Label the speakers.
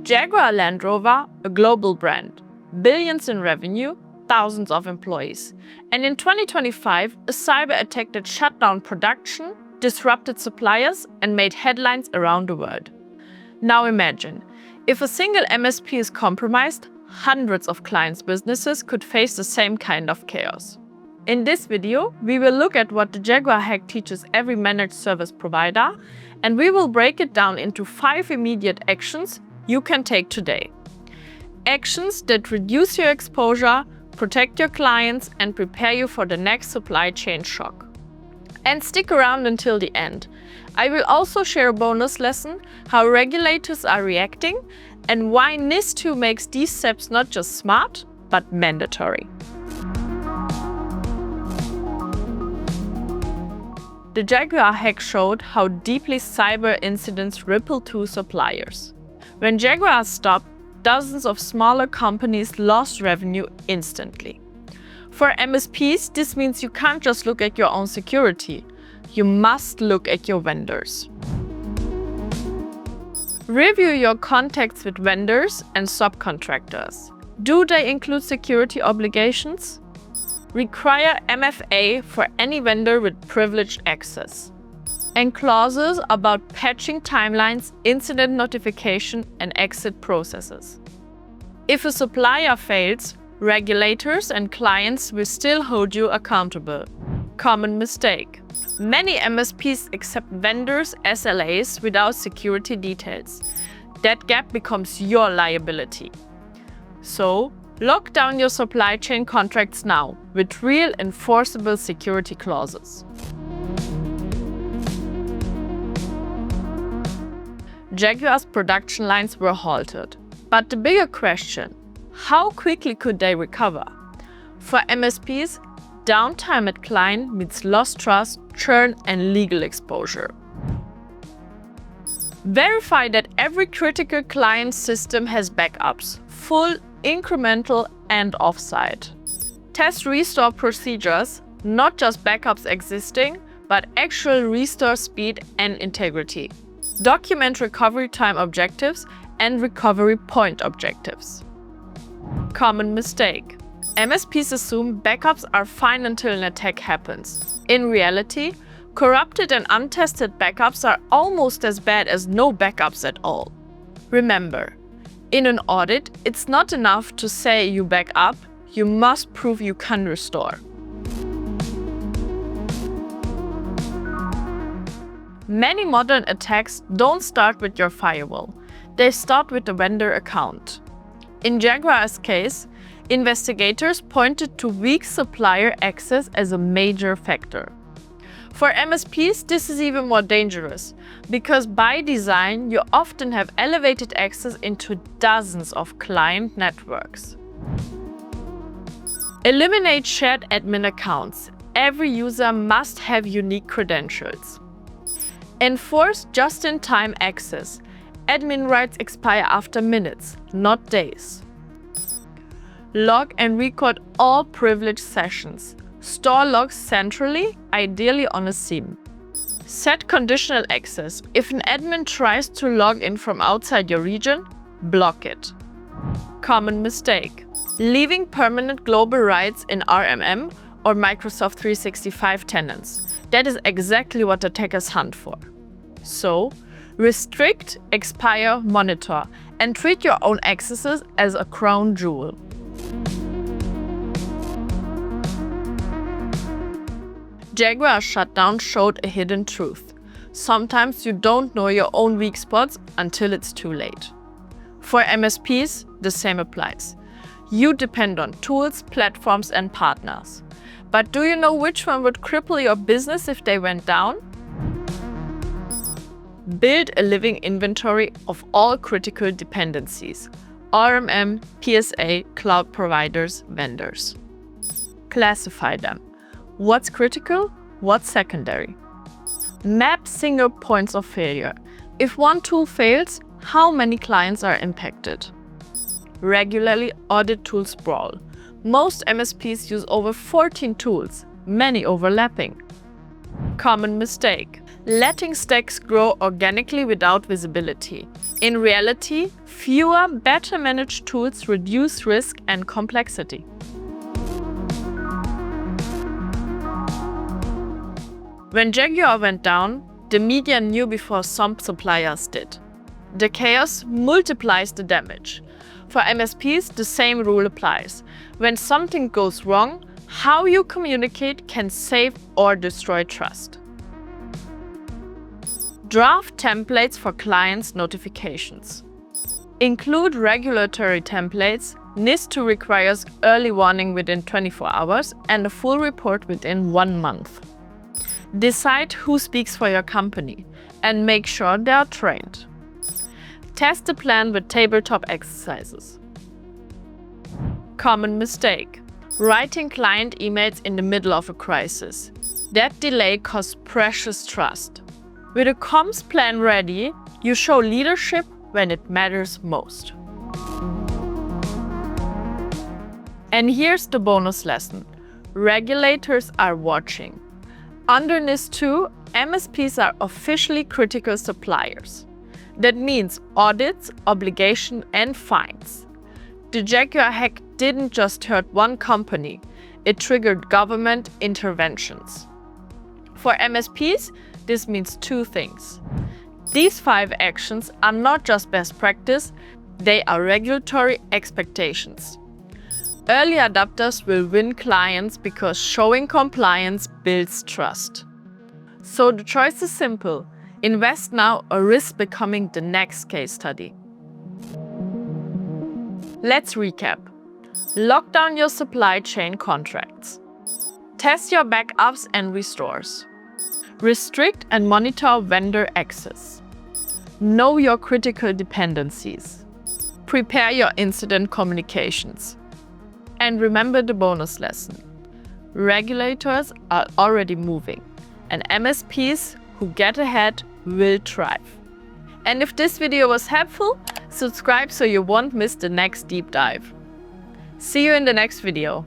Speaker 1: Jaguar Land Rover, a global brand, billions in revenue, thousands of employees. And in 2025, a cyber attack that shut down production, disrupted suppliers, and made headlines around the world. Now imagine, if a single MSP is compromised, hundreds of clients' businesses could face the same kind of chaos. In this video, we will look at what the Jaguar hack teaches every managed service provider, and we will break it down into 5 immediate actions you can take today. Actions that reduce your exposure, protect your clients, and prepare you for the next supply chain shock. And stick around until the end. I will also share a bonus lesson, how regulators are reacting, and why NIS2 makes these steps not just smart, but mandatory. The Jaguar hack showed how deeply cyber incidents ripple to suppliers. When Jaguar stopped, dozens of smaller companies lost revenue instantly. For MSPs, this means you can't just look at your own security. You must look at your vendors. Review your contacts with vendors and subcontractors. Do they include security obligations? Require MFA for any vendor with privileged access. And clauses about patching timelines, incident notification, and exit processes. If a supplier fails, regulators and clients will still hold you accountable. Common mistake. Many MSPs accept vendors' SLAs without security details. That gap becomes your liability. So, lock down your supply chain contracts now with real enforceable security clauses. Jaguar's production lines were halted. But the bigger question, how quickly could they recover? For MSPs, downtime at client means lost trust, churn, and legal exposure. Verify that every critical client system has backups, full, incremental, and offsite. Test restore procedures, not just backups existing, but actual restore speed and integrity. Document recovery time objectives and recovery point objectives. Common mistake. MSPs assume backups are fine until an attack happens. In reality, corrupted and untested backups are almost as bad as no backups at all. Remember, in an audit, it's not enough to say you back up, you must prove you can restore. Many modern attacks don't start with your firewall. They start with the vendor account. In Jaguar's case, investigators pointed to weak supplier access as a major factor. For MSPs, this is even more dangerous, because by design, you often have elevated access into dozens of client networks. Eliminate shared admin accounts. Every user must have unique credentials. Enforce just-in-time access. Admin rights expire after minutes, not days. Log and record all privileged sessions. Store logs centrally, ideally on a SIEM. Set conditional access. If an admin tries to log in from outside your region, block it. Common mistake. Leaving permanent global rights in RMM or Microsoft 365 tenants. That is exactly what attackers hunt for. So, restrict, expire, monitor, and treat your own accesses as a crown jewel. Jaguar's shutdown showed a hidden truth. Sometimes you don't know your own weak spots until it's too late. For MSPs, the same applies. You depend on tools, platforms, and partners. But do you know which one would cripple your business if they went down? Build a living inventory of all critical dependencies: RMM, PSA, cloud providers, vendors. Classify them. What's critical? What's secondary? Map single points of failure. If one tool fails, how many clients are impacted? Regularly audit tool sprawl. Most MSPs use over 14 tools, many overlapping. Common mistake. letting stacks grow organically without visibility. In reality, fewer, better managed tools reduce risk and complexity. When Jaguar went down, the media knew before some suppliers did. The chaos multiplies the damage. For MSPs, the same rule applies. When something goes wrong, how you communicate can save or destroy trust. Draft templates for clients' notifications. Include regulatory templates. NIS2 requires early warning within 24 hours and a full report within 1 month. Decide who speaks for your company and make sure they are trained. Test the plan with tabletop exercises. Common mistake: writing client emails in the middle of a crisis. That delay costs precious trust. With a comms plan ready, you show leadership when it matters most. And here's the bonus lesson: regulators are watching. Under NIS2, MSPs are officially critical suppliers. That means audits, obligation, and fines. The Jaguar hack didn't just hurt one company, it triggered government interventions. For MSPs, this means 2 things. These 5 actions are not just best practice, they are regulatory expectations. Early adopters will win clients because showing compliance builds trust. So the choice is simple: invest now or risk becoming the next case study. Let's recap. Lock down your supply chain contracts. Test your backups and restores. Restrict and monitor vendor access. Know your critical dependencies. Prepare your incident communications. And remember the bonus lesson: regulators are already moving, and MSPs who get ahead will thrive. And if this video was helpful, subscribe so you won't miss the next deep dive. See you in the next video.